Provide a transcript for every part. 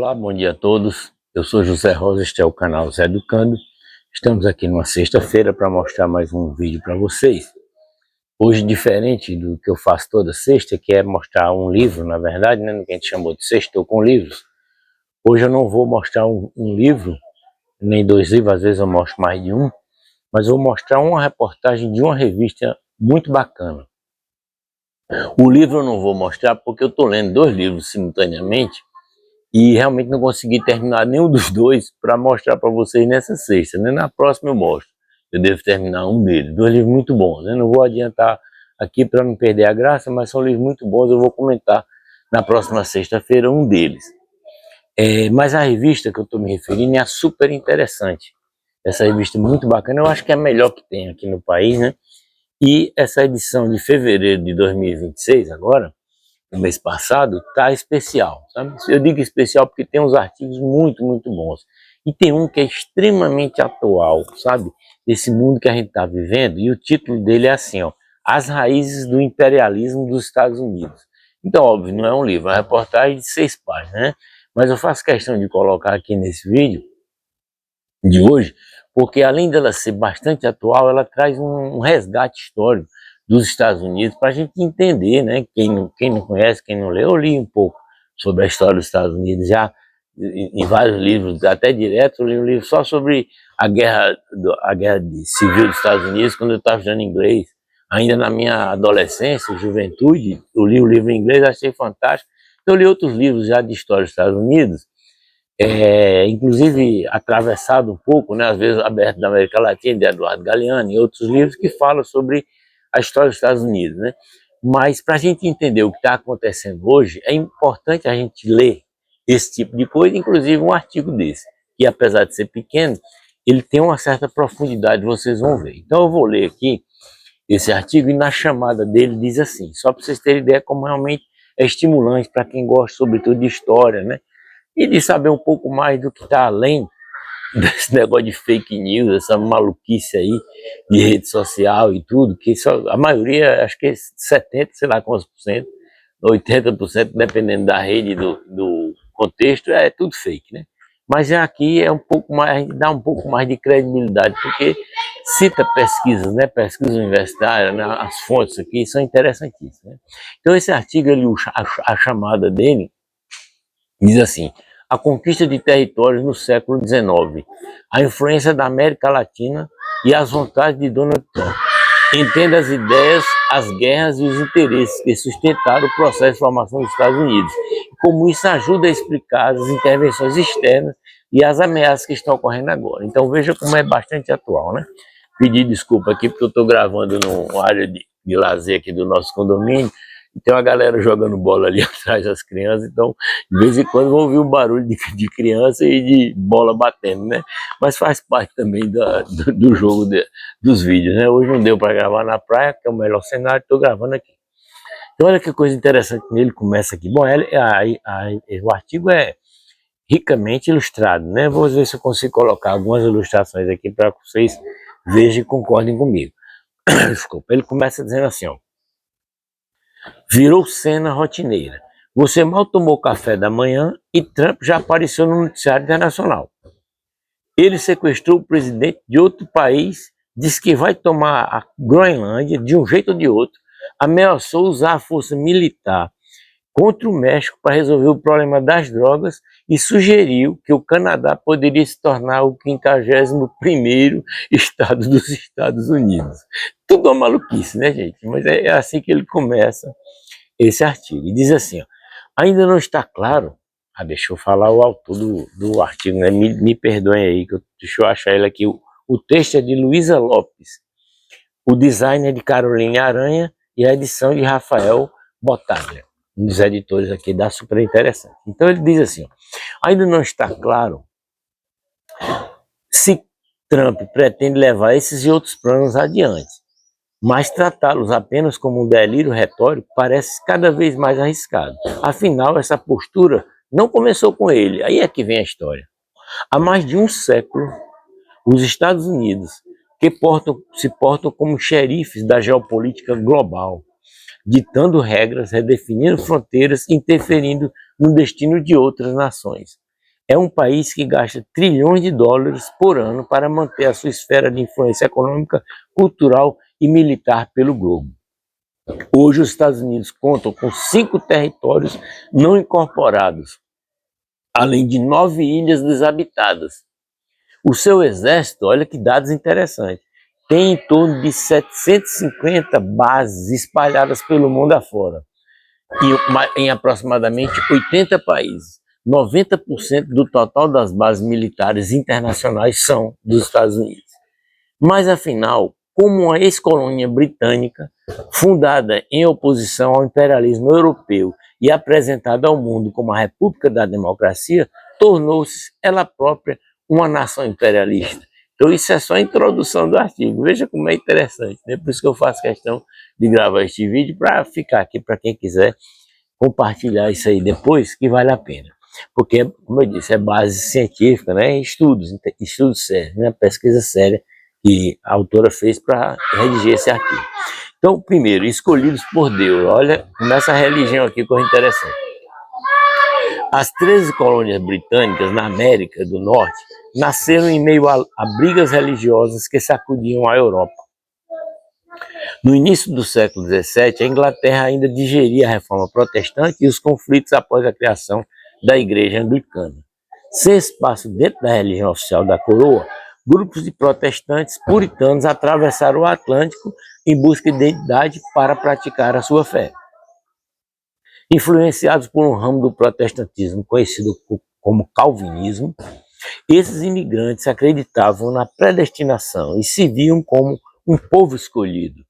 Olá, bom dia a todos. Eu sou José Rosa, este é o canal Zé Educando. Estamos aqui numa sexta-feira para mostrar mais um vídeo para vocês. Hoje, diferente do que eu faço toda sexta, que é mostrar um livro, na verdade, né, que a gente chamou de Sextou com Livros. Hoje eu não vou mostrar um livro, nem dois livros, às vezes eu mostro mais de um, mas eu vou mostrar uma reportagem de uma revista muito bacana. O livro eu não vou mostrar porque eu estou lendo dois livros simultaneamente e realmente não consegui terminar nenhum dos dois para mostrar para vocês nessa sexta, né? Na próxima eu mostro. Eu devo terminar um deles. Dois livros muito bons, né? Não vou adiantar aqui para não perder a graça, mas são livros muito bons. Eu vou comentar na próxima sexta-feira um deles. Mas a revista que eu estou me referindo é a Super Interessante. Essa revista é muito bacana. Eu acho que é a melhor que tem aqui no país, né? E essa edição de fevereiro de 2026 agora, no mês passado, tá especial, sabe? Eu digo especial porque tem uns artigos muito bons. E tem um que é extremamente atual, sabe? Desse mundo que a gente está vivendo, e o título dele é assim, ó, As Raízes do Imperialismo dos Estados Unidos. Então, óbvio, não é um livro, é uma reportagem de 6 páginas, né? Mas eu faço questão de colocar aqui nesse vídeo de hoje, porque além dela ser bastante atual, ela traz um resgate histórico dos Estados Unidos para a gente entender, né? Quem não conhece, quem não lê, eu li um pouco sobre a história dos Estados Unidos já em vários livros, até direto, eu li um livro só sobre a guerra civil dos Estados Unidos quando eu estava estudando inglês. Ainda na minha adolescência, juventude, eu li o livro em inglês, achei fantástico. Eu li outros livros já de história dos Estados Unidos, inclusive atravessado um pouco, né, às vezes aberto da América Latina, de Eduardo Galeano, e outros livros que falam sobre a história dos Estados Unidos, né? Mas para a gente entender o que está acontecendo hoje, é importante a gente ler esse tipo de coisa, inclusive um artigo desse, que apesar de ser pequeno, ele tem uma certa profundidade, vocês vão ver. Então eu vou ler aqui esse artigo e na chamada dele diz assim, só para vocês terem ideia como realmente é estimulante para quem gosta sobretudo de história, né? E de saber um pouco mais do que está além desse negócio de fake news, essa maluquice aí de rede social e tudo, que só, a maioria, acho que é 70, sei lá quantos por cento, 80%, dependendo da rede, do contexto, é tudo fake, né? Mas aqui é um pouco mais, a gente dá um pouco mais de credibilidade, porque cita pesquisas, né? Pesquisas universitárias, né? As fontes aqui são interessantíssimas, né? Então esse artigo, a chamada dele, diz assim, a conquista de territórios no século XIX, a influência da América Latina e as vontades de Donald Trump. Entenda as ideias, as guerras e os interesses que sustentaram o processo de formação dos Estados Unidos. E como isso ajuda a explicar as intervenções externas e as ameaças que estão ocorrendo agora. Então veja como é bastante atual, né? Pedir desculpa aqui porque eu estou gravando numa área de lazer aqui do nosso condomínio. E tem uma galera jogando bola ali atrás das crianças, então de vez em quando vão ouvir um barulho de criança e de bola batendo, né? Mas faz parte também do jogo dos vídeos, né? Hoje não deu para gravar na praia, que é o melhor cenário, estou gravando aqui. Então olha que coisa interessante nele, começa aqui. Bom, o artigo é ricamente ilustrado, né? Vou ver se eu consigo colocar algumas ilustrações aqui para que vocês vejam e concordem comigo. Desculpa, ele começa dizendo assim, ó. Virou cena rotineira. Você mal tomou café da manhã e Trump já apareceu no noticiário internacional. Ele sequestrou o presidente de outro país, disse que vai tomar a Groenlândia de um jeito ou de outro, ameaçou usar a força militar contra o México para resolver o problema das drogas e sugeriu que o Canadá poderia se tornar o 51º estado dos Estados Unidos. Tudo uma maluquice, né, gente? Mas é assim que ele começa esse artigo. E diz assim, ó, ainda não está claro, deixa eu falar o autor do artigo, né? Me perdoem aí, deixa eu achar ele aqui. O texto é de Luísa Lopes, o design é de Caroline Aranha e a edição de Rafael Botaglia, um dos editores aqui da Super Interessante. Então ele diz assim, ó, ainda não está claro se Trump pretende levar esses e outros planos adiante, mas tratá-los apenas como um delírio retórico parece cada vez mais arriscado. Afinal, essa postura não começou com ele, aí é que vem a história. Há mais de um século, os Estados Unidos, que se portam como xerifes da geopolítica global, ditando regras, redefinindo fronteiras, interferindo no destino de outras nações. É um país que gasta trilhões de dólares por ano para manter a sua esfera de influência econômica, cultural e militar pelo globo. Hoje, os Estados Unidos contam com 5 territórios não incorporados, além de 9 ilhas desabitadas. O seu exército, olha que dados interessantes, tem em torno de 750 bases espalhadas pelo mundo afora, em aproximadamente 80 países. 90% do total das bases militares internacionais são dos Estados Unidos. Mas, afinal, como uma ex-colônia britânica, fundada em oposição ao imperialismo europeu e apresentada ao mundo como a República da Democracia, tornou-se ela própria uma nação imperialista. Então isso é só a introdução do artigo. Veja como é interessante, né? Por isso que eu faço questão de gravar este vídeo, para ficar aqui para quem quiser compartilhar isso aí depois, que vale a pena. Porque, como eu disse, é base científica, né? Estudos sérios, né? Pesquisa séria que a autora fez para redigir esse artigo. Então, primeiro, escolhidos por Deus. Olha, nessa religião aqui, coisa interessante. As 13 colônias britânicas na América do Norte nasceram em meio a brigas religiosas que sacudiam a Europa. No início do século XVII, a Inglaterra ainda digeria a reforma protestante e os conflitos após a criação da Igreja Anglicana. Sem espaço dentro da religião oficial da coroa, grupos de protestantes puritanos atravessaram o Atlântico em busca de identidade para praticar a sua fé. Influenciados por um ramo do protestantismo conhecido como calvinismo, esses imigrantes acreditavam na predestinação e se viam como um povo escolhido.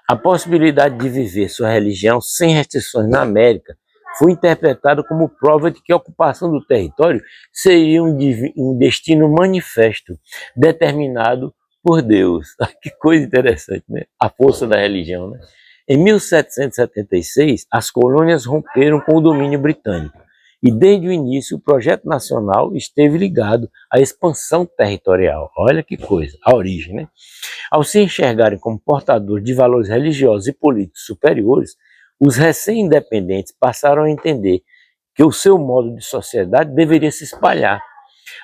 A possibilidade de viver sua religião sem restrições na América foi interpretada como prova de que a ocupação do território seria um destino manifesto, determinado por Deus. Que coisa interessante, né? A força da religião, né? Em 1776, as colônias romperam com o domínio britânico e desde o início o projeto nacional esteve ligado à expansão territorial. Olha que coisa, a origem, né? Ao se enxergarem como portadores de valores religiosos e políticos superiores, os recém-independentes passaram a entender que o seu modo de sociedade deveria se espalhar.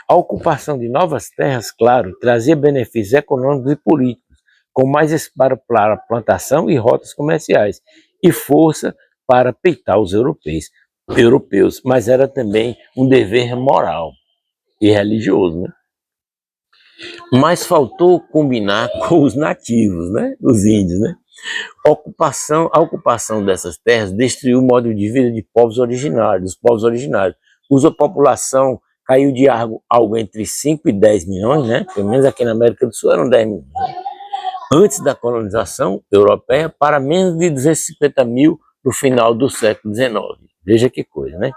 A ocupação de novas terras, claro, trazia benefícios econômicos e políticos, com mais espaço para plantação e rotas comerciais, e força para peitar os europeus, mas era também um dever moral e religioso, né? Mas faltou combinar com os nativos, né? Os índios, né? A ocupação dessas terras destruiu o modo de vida de povos originários, cuja população caiu de algo entre 5 e 10 milhões, né? Pelo menos aqui na América do Sul eram 10 milhões. Antes da colonização europeia, para menos de 250 mil no final do século XIX. Veja que coisa, né?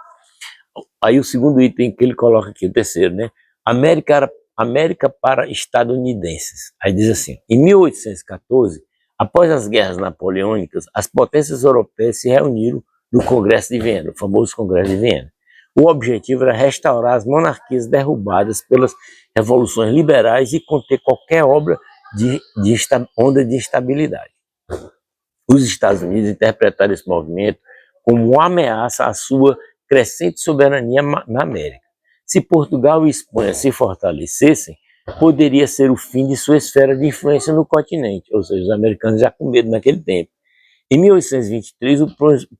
Aí o segundo item que ele coloca aqui, o terceiro, né? América para estadunidenses. Aí diz assim, em 1814, após as guerras napoleônicas, as potências europeias se reuniram no Congresso de Viena, o famoso Congresso de Viena. O objetivo era restaurar as monarquias derrubadas pelas revoluções liberais e conter qualquer onda de instabilidade. Os Estados Unidos interpretaram esse movimento como uma ameaça à sua crescente soberania na América. Se Portugal e Espanha se fortalecessem, poderia ser o fim de sua esfera de influência no continente, ou seja, os americanos já com medo naquele tempo. Em 1823, o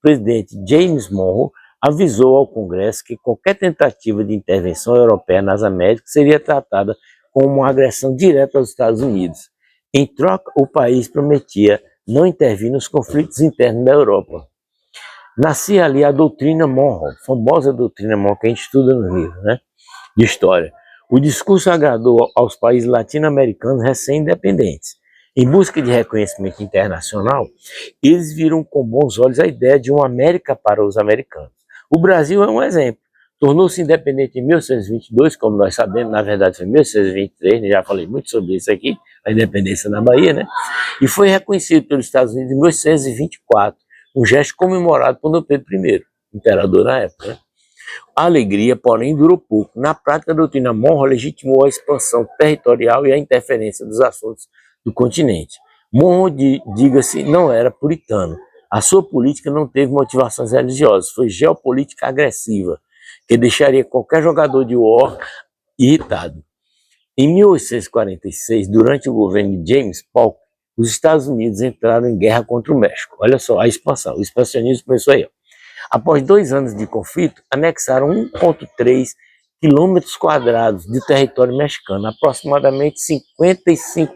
presidente James Monroe avisou ao Congresso que qualquer tentativa de intervenção europeia nas Américas seria tratada como uma agressão direta aos Estados Unidos. Em troca, o país prometia não intervir nos conflitos internos da Europa. Nascia ali a doutrina Monroe, a famosa doutrina Monroe que a gente estuda no livro, né, de história. O discurso agradou aos países latino-americanos recém-independentes. Em busca de reconhecimento internacional, eles viram com bons olhos a ideia de uma América para os americanos. O Brasil é um exemplo. Tornou-se independente em 1822, como nós sabemos, na verdade foi em 1823, já falei muito sobre isso aqui, a independência na Bahia, né? E foi reconhecido pelos Estados Unidos em 1824, um gesto comemorado por Dom Pedro I, imperador na época, né? A alegria, porém, durou pouco. Na prática, a doutrina Monroe legitimou a expansão territorial e a interferência dos assuntos do continente. Monroe, diga-se, não era puritano. A sua política não teve motivações religiosas, foi geopolítica agressiva. que deixaria qualquer jogador de war irritado. Em 1846, durante o governo de James Polk, os Estados Unidos entraram em guerra contra o México. Olha só a expansão, o expansionismo começou aí. Após 2 anos de conflito, anexaram 1,3 quilômetros quadrados de território mexicano, aproximadamente 55%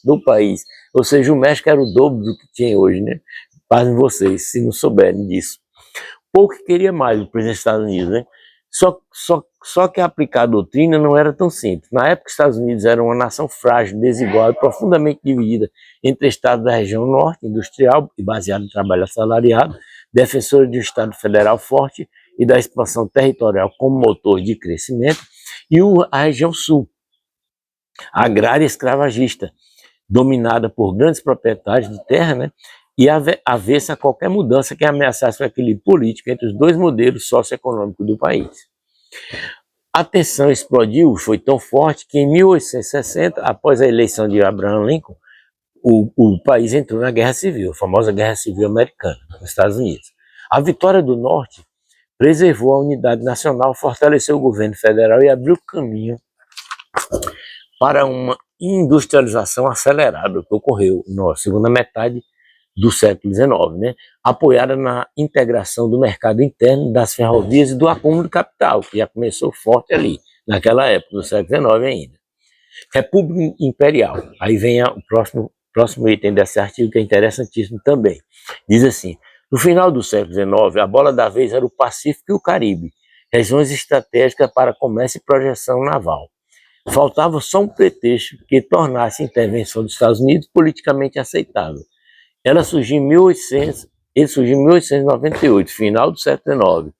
do país. Ou seja, o México era o dobro do que tinha hoje, né? Pasmem vocês, se não souberem disso. Pouco queria mais o presidente dos Estados Unidos, né? Só que aplicar a doutrina não era tão simples. Na época, os Estados Unidos eram uma nação frágil, desigual e profundamente dividida entre estados da região norte, industrial e baseada em trabalho assalariado, defensora de um Estado federal forte e da expansão territorial como motor de crescimento, e a região sul, agrária e escravagista, dominada por grandes proprietários de terra, né? E avessa a qualquer mudança que ameaçasse o equilíbrio político entre os dois modelos socioeconômicos do país. A tensão explodiu, foi tão forte que em 1860, após a eleição de Abraham Lincoln, o país entrou na Guerra Civil, a famosa Guerra Civil Americana, nos Estados Unidos. A vitória do Norte preservou a unidade nacional, fortaleceu o governo federal e abriu caminho para uma industrialização acelerada que ocorreu na segunda metade do século XIX, né? Apoiada na integração do mercado interno, das ferrovias e do acúmulo de capital, que já começou forte ali, naquela época, no século XIX ainda. República Imperial, aí vem o próximo item desse artigo, que é interessantíssimo também. Diz assim: no final do século XIX, a bola da vez era o Pacífico e o Caribe, regiões estratégicas para comércio e projeção naval. Faltava só um pretexto que tornasse a intervenção dos Estados Unidos politicamente aceitável. Ele surgiu em 1898, final do século XIX,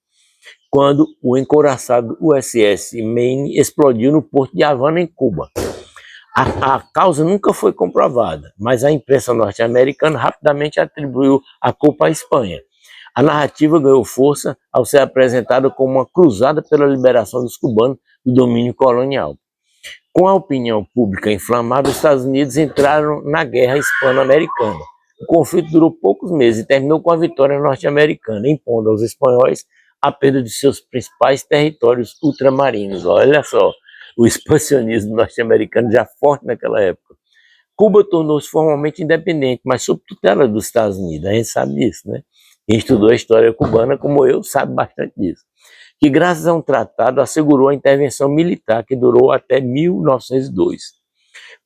quando o encouraçado USS Maine explodiu no porto de Havana, em Cuba. A causa nunca foi comprovada, mas a imprensa norte-americana rapidamente atribuiu a culpa à Espanha. A narrativa ganhou força ao ser apresentada como uma cruzada pela liberação dos cubanos do domínio colonial. Com a opinião pública inflamada, os Estados Unidos entraram na guerra hispano-americana. O conflito durou poucos meses e terminou com a vitória norte-americana, impondo aos espanhóis a perda de seus principais territórios ultramarinos. Olha só, o expansionismo norte-americano já forte naquela época. Cuba tornou-se formalmente independente, mas sob tutela dos Estados Unidos. A gente sabe disso, né? Quem estudou a história cubana, como eu, sabe bastante disso. Que, graças a um tratado, assegurou a intervenção militar que durou até 1902.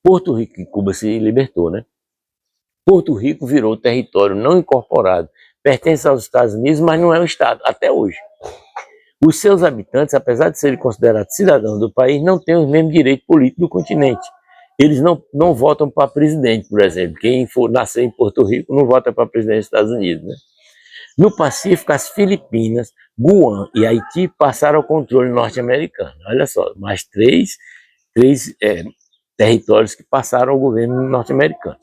Porto Rico e Cuba se libertou, né? Porto Rico virou território não incorporado, pertence aos Estados Unidos, mas não é um Estado, até hoje. Os seus habitantes, apesar de serem considerados cidadãos do país, não têm os mesmos direitos políticos do continente. Eles não votam para presidente, por exemplo. Quem for nascer em Porto Rico não vota para presidente dos Estados Unidos, né? No Pacífico, as Filipinas, Guam e Haiti passaram ao controle norte-americano. Olha só, mais três territórios que passaram ao governo norte-americano.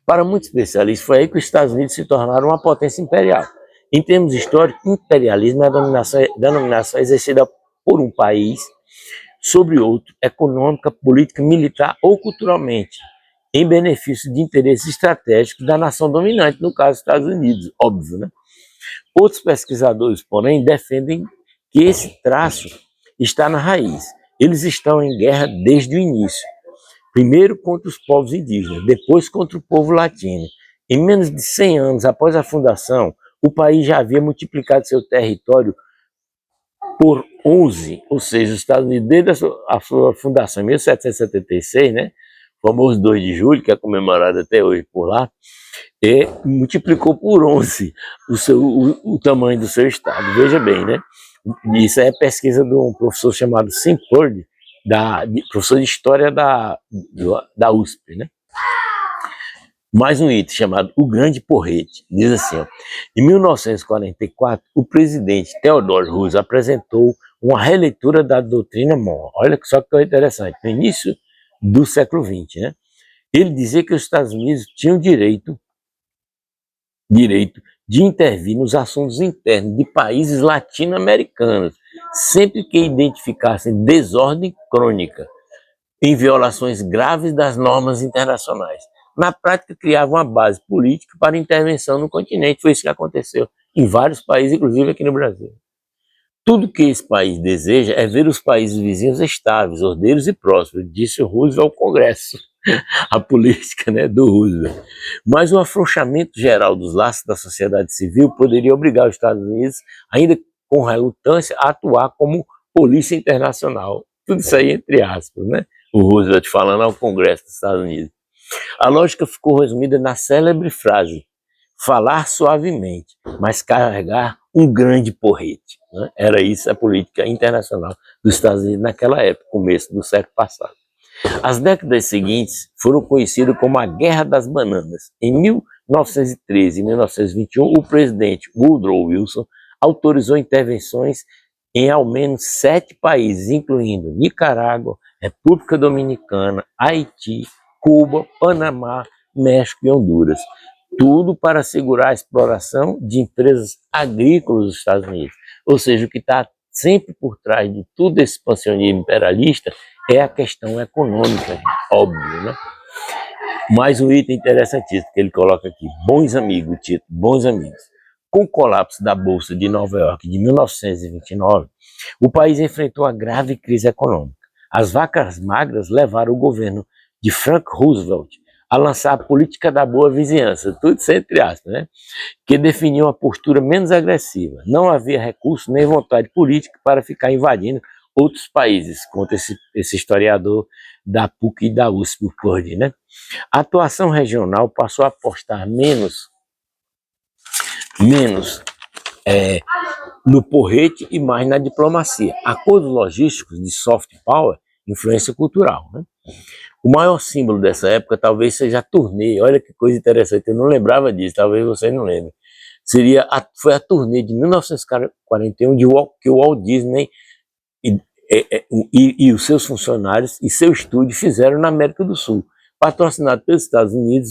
Para muitos especialistas, foi aí que os Estados Unidos se tornaram uma potência imperial. Em termos históricos, imperialismo é a denominação exercida por um país sobre outro, econômica, política, militar ou culturalmente, em benefício de interesses estratégicos da nação dominante, no caso dos Estados Unidos, óbvio, né? Outros pesquisadores, porém, defendem que esse traço está na raiz. Eles estão em guerra desde o início. Primeiro contra os povos indígenas, depois contra o povo latino. Em menos de 100 anos após a fundação, o país já havia multiplicado seu território por 11, ou seja, os Estados Unidos, desde a sua fundação em 1776, né, o famoso 2 de julho, que é comemorado até hoje por lá, multiplicou por 11 o tamanho do seu estado. Veja bem, né? Isso é pesquisa de um professor chamado Sim Purdy, professor de História da USP, né? Mais um item chamado O Grande Porrete. Diz assim, ó, em 1944, o presidente Theodore Roosevelt apresentou uma releitura da doutrina Monroe. Olha só que interessante, no início do século XX, né? Ele dizia que os Estados Unidos tinham direito de intervir nos assuntos internos de países latino-americanos, sempre que identificassem desordem crônica, em violações graves das normas internacionais. Na prática, criava uma base política para intervenção no continente. Foi isso que aconteceu em vários países, inclusive aqui no Brasil. Tudo que esse país deseja é ver os países vizinhos estáveis, ordeiros e prósperos, disse o Roosevelt ao Congresso, a política, né, do Roosevelt. Mas o afrouxamento geral dos laços da sociedade civil poderia obrigar os Estados Unidos, ainda com relutância, a atuar como polícia internacional. Tudo isso aí entre aspas, né? O Roosevelt falando ao Congresso dos Estados Unidos. A lógica ficou resumida na célebre frase: falar suavemente, mas carregar um grande porrete. Né? Era isso a política internacional dos Estados Unidos naquela época, começo do século passado. As décadas seguintes foram conhecidas como a Guerra das Bananas. Em 1913 e 1921, o presidente Woodrow Wilson autorizou intervenções em ao menos 7 países, incluindo Nicarágua, República Dominicana, Haiti, Cuba, Panamá, México e Honduras. Tudo para assegurar a exploração de empresas agrícolas dos Estados Unidos. Ou seja, o que está sempre por trás de tudo esse expansionismo imperialista é a questão econômica, gente. Óbvio, né? Mais um item interessantíssimo que ele coloca aqui: bons amigos, o título, bons amigos. Com o colapso da Bolsa de Nova York de 1929, o país enfrentou a grave crise econômica. As vacas magras levaram o governo de Frank Roosevelt a lançar a política da boa vizinhança, tudo isso entre aspas, né? Que definiu uma postura menos agressiva. Não havia recurso nem vontade política para ficar invadindo outros países, conta esse historiador da PUC e da USP, o Purdy, né? A atuação regional passou a apostar menos no porrete e mais na diplomacia. Acordos logísticos de soft power, influência cultural, né? O maior símbolo dessa época talvez seja a turnê. Olha que coisa interessante, eu não lembrava disso, talvez você não lembre. Foi a turnê de 1941 que o Walt Disney e os seus funcionários e seu estúdio fizeram na América do Sul. Patrocinado pelos Estados Unidos,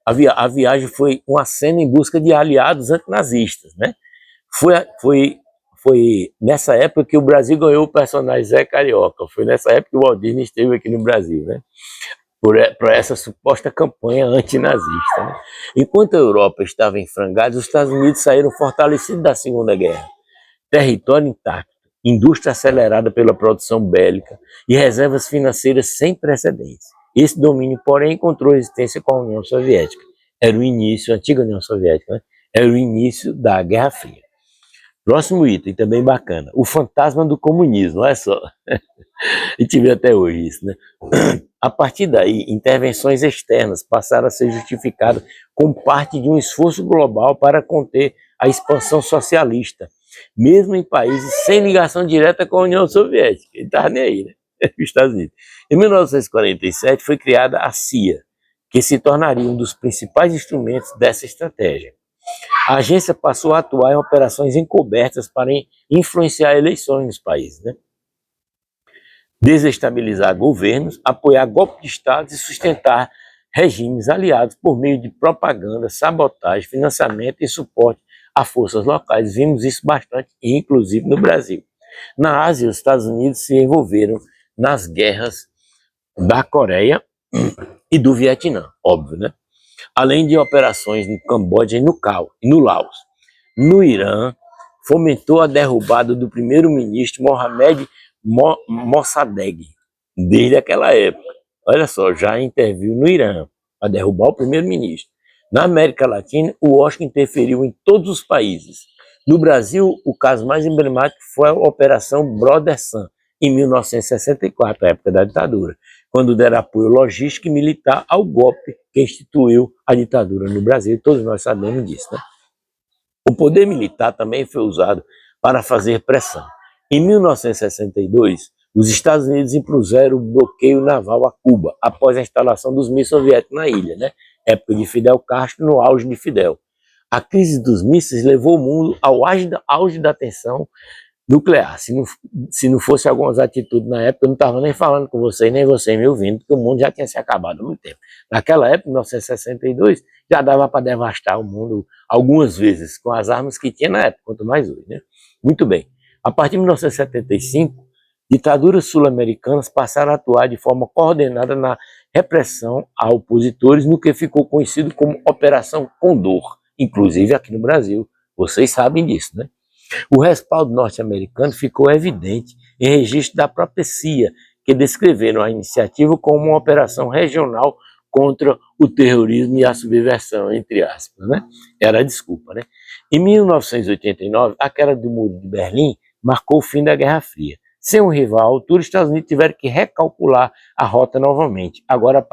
a viagem foi uma cena em busca de aliados antinazistas, né? Foi nessa época que o Brasil ganhou o personagem Zé Carioca. Foi nessa época que o Walt Disney esteve aqui no Brasil, né? Por essa suposta campanha antinazista, né? Enquanto a Europa estava em frangalhos, os Estados Unidos saíram fortalecidos da Segunda Guerra. Território intacto, indústria acelerada pela produção bélica e reservas financeiras sem precedentes. Esse domínio, porém, encontrou resistência com a União Soviética. Era o início, a antiga União Soviética, né? Era o início da Guerra Fria. Próximo item, também bacana: o fantasma do comunismo, olha só. A gente vê até hoje isso, né? A partir daí, intervenções externas passaram a ser justificadas como parte de um esforço global para conter a expansão socialista, mesmo em países sem ligação direta com a União Soviética. Ele estava nem aí, né? Os Estados Unidos. Em 1947 foi criada a CIA, que se tornaria um dos principais instrumentos dessa estratégia. A agência passou a atuar em operações encobertas para influenciar eleições nos países, né? Desestabilizar governos, apoiar golpes de Estado e sustentar regimes aliados por meio de propaganda, sabotagem, financiamento e suporte a forças locais. Vimos isso bastante, inclusive no Brasil. Na Ásia, os Estados Unidos se envolveram nas guerras da Coreia e do Vietnã, óbvio, né? Além de operações no Camboja e no Laos. No Irã, fomentou a derrubada do primeiro-ministro Mohamed Mossadegh, desde aquela época. Olha só, já interviu no Irã para derrubar o primeiro-ministro. Na América Latina, o Washington interferiu em todos os países. No Brasil, o caso mais emblemático foi a Operação Brother Sun, em 1964, a época da ditadura, quando deram apoio logístico e militar ao golpe que instituiu a ditadura no Brasil. Todos nós sabemos disso, né? O poder militar também foi usado para fazer pressão. Em 1962, os Estados Unidos impuseram o bloqueio naval a Cuba, após a instalação dos mísseis soviéticos na ilha, né? Época de Fidel Castro, no auge de Fidel. A crise dos mísseis levou o mundo ao auge da tensão nuclear. Se não fosse algumas atitudes na época, eu não estava nem falando com você, nem você me ouvindo, porque o mundo já tinha se acabado há muito tempo. Naquela época, em 1962, já dava para devastar o mundo algumas vezes, com as armas que tinha na época, quanto mais hoje, né? Muito bem. A partir de 1975, ditaduras sul-americanas passaram a atuar de forma coordenada na repressão a opositores, no que ficou conhecido como Operação Condor, inclusive aqui no Brasil. Vocês sabem disso, né? O respaldo norte-americano ficou evidente em registro da própria CIA, que descreveram a iniciativa como uma operação regional contra o terrorismo e a subversão, entre aspas, né? Era a desculpa, né? Em 1989, a queda do Muro de Berlim marcou o fim da Guerra Fria. Sem um rival à altura, os Estados Unidos tiveram que recalcular a rota novamente, agora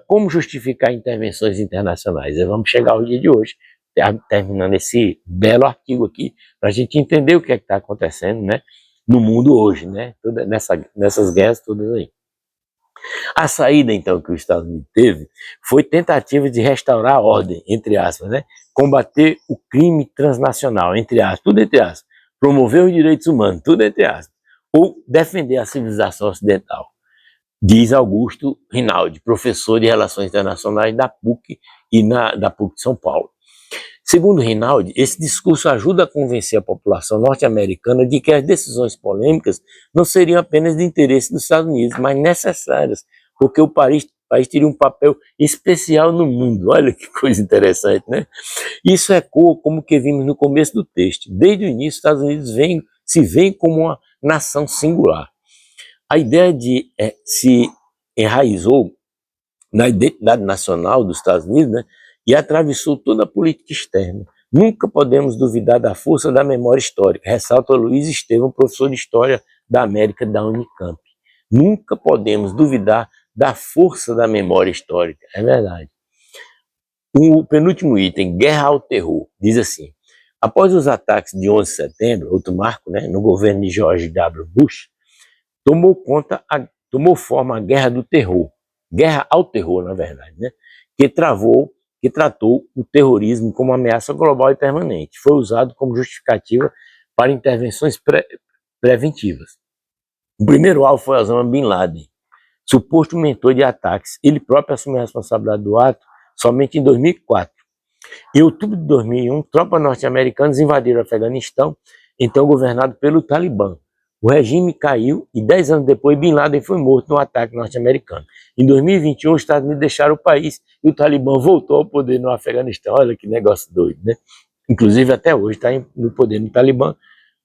como justificar intervenções internacionais? Vamos chegar ao dia de hoje, terminando esse belo artigo aqui, para a gente entender o que é que está acontecendo, né, no mundo hoje, né, nessas guerras todas aí. A saída, então, que os Estados Unidos teve foi tentativa de restaurar a ordem, entre aspas, né? Combater o crime transnacional, entre aspas, tudo entre aspas, promover os direitos humanos, tudo entre aspas, ou defender a civilização ocidental, diz Augusto Rinaldi, professor de Relações Internacionais da PUC da PUC de São Paulo. Segundo Rinaldi, esse discurso ajuda a convencer a população norte-americana de que as decisões polêmicas não seriam apenas de interesse dos Estados Unidos, mas necessárias, porque o país teria um papel especial no mundo. Olha que coisa interessante, né? Isso ecoa como que vimos no começo do texto. Desde o início, os Estados Unidos se veem como uma nação singular. A ideia se enraizou na identidade nacional dos Estados Unidos, né, e atravessou toda a política externa. Nunca podemos duvidar da força da memória histórica, ressalta Luiz Estevam, professor de História da América da Unicamp. Nunca podemos duvidar da força da memória histórica, é verdade. O penúltimo item, guerra ao terror, diz assim: após os ataques de 11 de setembro, outro marco, né, no governo de George W. Bush, tomou forma a guerra do terror, guerra ao terror, na verdade, né, que tratou o terrorismo como ameaça global e permanente. Foi usado como justificativa para intervenções preventivas. O primeiro alvo foi Osama Bin Laden, suposto mentor de ataques. Ele próprio assumiu a responsabilidade do ato somente em 2004. Em outubro de 2001, tropas norte-americanas invadiram o Afeganistão, então governado pelo Talibã. O regime caiu e 10 anos depois Bin Laden foi morto no ataque norte-americano. Em 2021, os Estados Unidos deixaram o país e o Talibã voltou ao poder no Afeganistão. Olha que negócio doido, né? Inclusive até hoje está no poder no Talibã,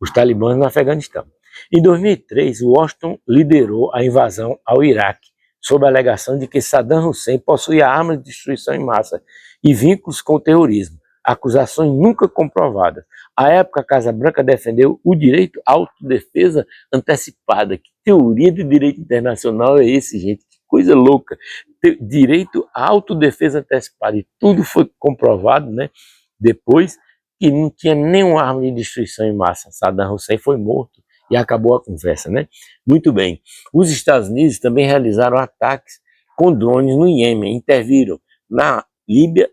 os talibãs no Afeganistão. Em 2003, Washington liderou a invasão ao Iraque, sob a alegação de que Saddam Hussein possuía armas de destruição em massa e vínculos com o terrorismo, acusações nunca comprovadas. À época, a Casa Branca defendeu o direito à autodefesa antecipada. Que teoria de direito internacional é esse, gente? Que coisa louca. Direito à autodefesa antecipada. E tudo foi comprovado, né, depois, que não tinha nenhuma arma de destruição em massa. Saddam Hussein foi morto e acabou a conversa, né? Muito bem. Os Estados Unidos também realizaram ataques com drones no Iêmen, interviram na Líbia,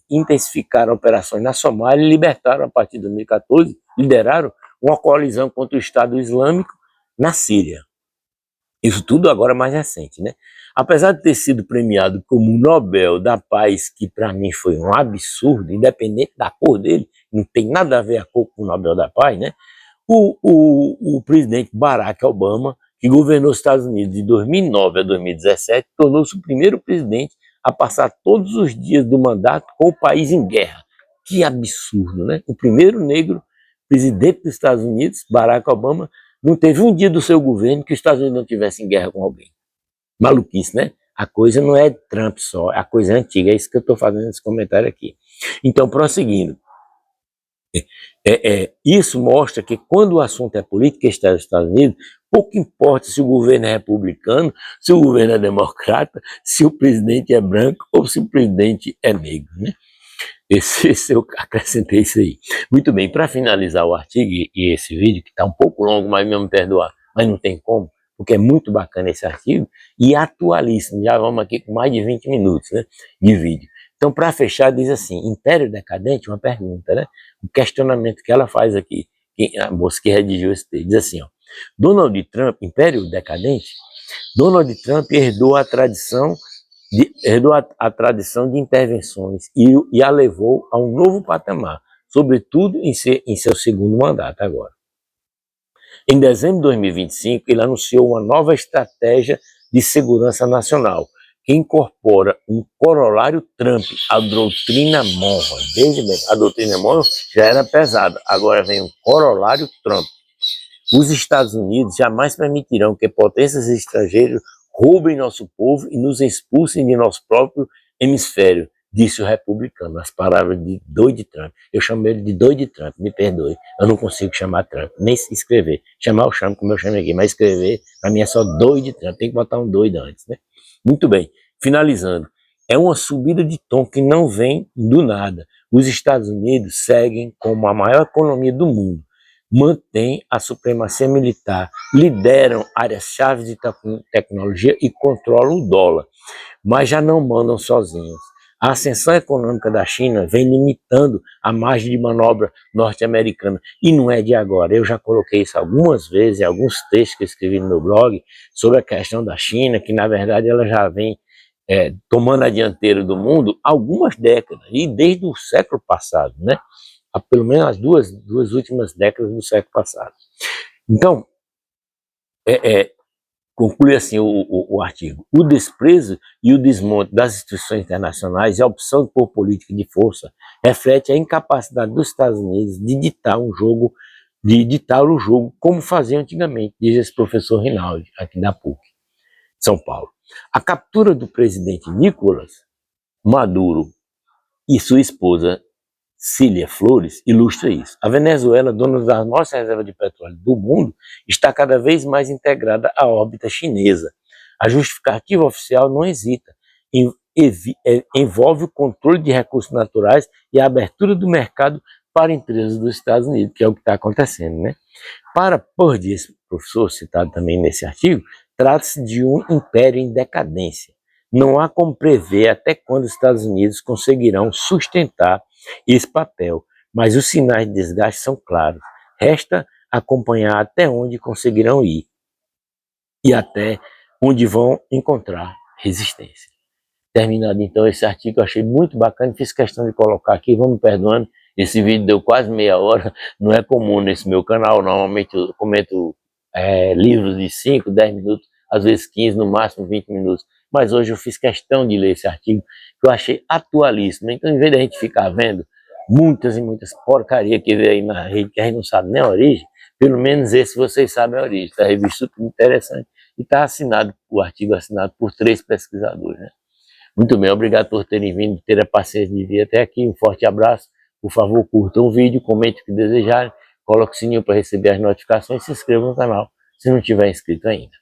intensificaram operações na Somália e libertaram, a partir de 2014, lideraram uma coalizão contra o Estado Islâmico na Síria. Isso tudo agora mais recente, né? Apesar de ter sido premiado como o Nobel da Paz, que para mim foi um absurdo, independente da cor dele, não tem nada a ver a cor com o Nobel da Paz, né? O presidente Barack Obama, que governou os Estados Unidos de 2009 a 2017, tornou-se o primeiro presidente a passar todos os dias do mandato com o país em guerra. Que absurdo, né? O primeiro negro presidente dos Estados Unidos, Barack Obama, não teve um dia do seu governo que os Estados Unidos não tivessem em guerra com alguém. Maluquice, né? A coisa não é Trump só, a coisa é antiga, é isso que eu estou fazendo esse comentário aqui. Então, prosseguindo. Isso mostra que quando o assunto é política externa dos Estados Unidos, pouco importa se o governo é republicano, se o governo é democrata, se o presidente é branco ou se o presidente é negro, né? Eu acrescentei isso aí. Muito bem, para finalizar o artigo e esse vídeo, que está um pouco longo, mas mesmo perdoar, mas não tem como, porque é muito bacana esse artigo e atualíssimo. Já vamos aqui com mais de 20 minutos, né, de vídeo. Então, para fechar, diz assim: Império Decadente, uma pergunta, né? O questionamento que ela faz aqui, a moça que redigiu esse texto, diz assim, ó: Donald Trump, Império Decadente, Donald Trump herdou a tradição de intervenções e a levou a um novo patamar, sobretudo em seu segundo mandato agora. Em dezembro de 2025, ele anunciou uma nova estratégia de segurança nacional, que incorpora um corolário Trump à doutrina Monroe. Veja bem, a doutrina Monroe já era pesada, agora vem um corolário Trump. Os Estados Unidos jamais permitirão que potências estrangeiras roubem nosso povo e nos expulsem de nosso próprio hemisfério, disse o republicano. As palavras de doido de Trump. Eu chamo ele de doido de Trump, me perdoe. Eu não consigo chamar Trump, nem escrever. Chamar eu chamo como eu chamo aqui, mas escrever, para mim é só doido de Trump. Tem que botar um doido antes, né? Muito bem, finalizando. É uma subida de tom que não vem do nada. Os Estados Unidos seguem como a maior economia do mundo, mantêm a supremacia militar, lideram áreas-chave de tecnologia e controlam o dólar, mas já não mandam sozinhos. A ascensão econômica da China vem limitando a margem de manobra norte-americana, e não é de agora. Eu já coloquei isso algumas vezes, em alguns textos que eu escrevi no meu blog, sobre a questão da China, que na verdade ela já vem tomando a dianteira do mundo há algumas décadas, e desde o século passado, né? Há pelo menos as duas últimas décadas do século passado. Então, conclui assim o artigo: o desprezo e o desmonte das instituições internacionais e a opção por política de força reflete a incapacidade dos Estados Unidos de ditar o jogo como faziam antigamente, diz esse professor Rinaldi, aqui da PUC, São Paulo. A captura do presidente Nicolás Maduro e sua esposa Cília Flores ilustra isso. A Venezuela, dona das maiores reservas de petróleo do mundo, está cada vez mais integrada à órbita chinesa. A justificativa oficial não hesita, envolve o controle de recursos naturais e a abertura do mercado para empresas dos Estados Unidos, que é o que está acontecendo, né? Para Purdy, esse professor citado também nesse artigo, trata-se de um império em decadência. Não há como prever até quando os Estados Unidos conseguirão sustentar esse papel, mas os sinais de desgaste são claros. Resta acompanhar até onde conseguirão ir e até onde vão encontrar resistência. Terminado então esse artigo, eu achei muito bacana, fiz questão de colocar aqui, vamos me perdoando, esse vídeo deu quase meia hora, não é comum nesse meu canal, normalmente eu comento livros de 5, 10 minutos, às vezes 15, no máximo 20 minutos, mas hoje eu fiz questão de ler esse artigo, que eu achei atualíssimo. Então, em vez de a gente ficar vendo muitas e muitas porcarias que vê aí na rede, que a gente não sabe nem a origem, pelo menos esse vocês sabem a origem, está revista super interessante, e está assinado, o artigo assinado por 3 pesquisadores, né? Muito bem, obrigado por terem vindo, ter a paciência de vir até aqui, um forte abraço, por favor curtam o vídeo, comente o que desejarem, coloque o sininho para receber as notificações e se inscreva no canal, se não tiver inscrito ainda.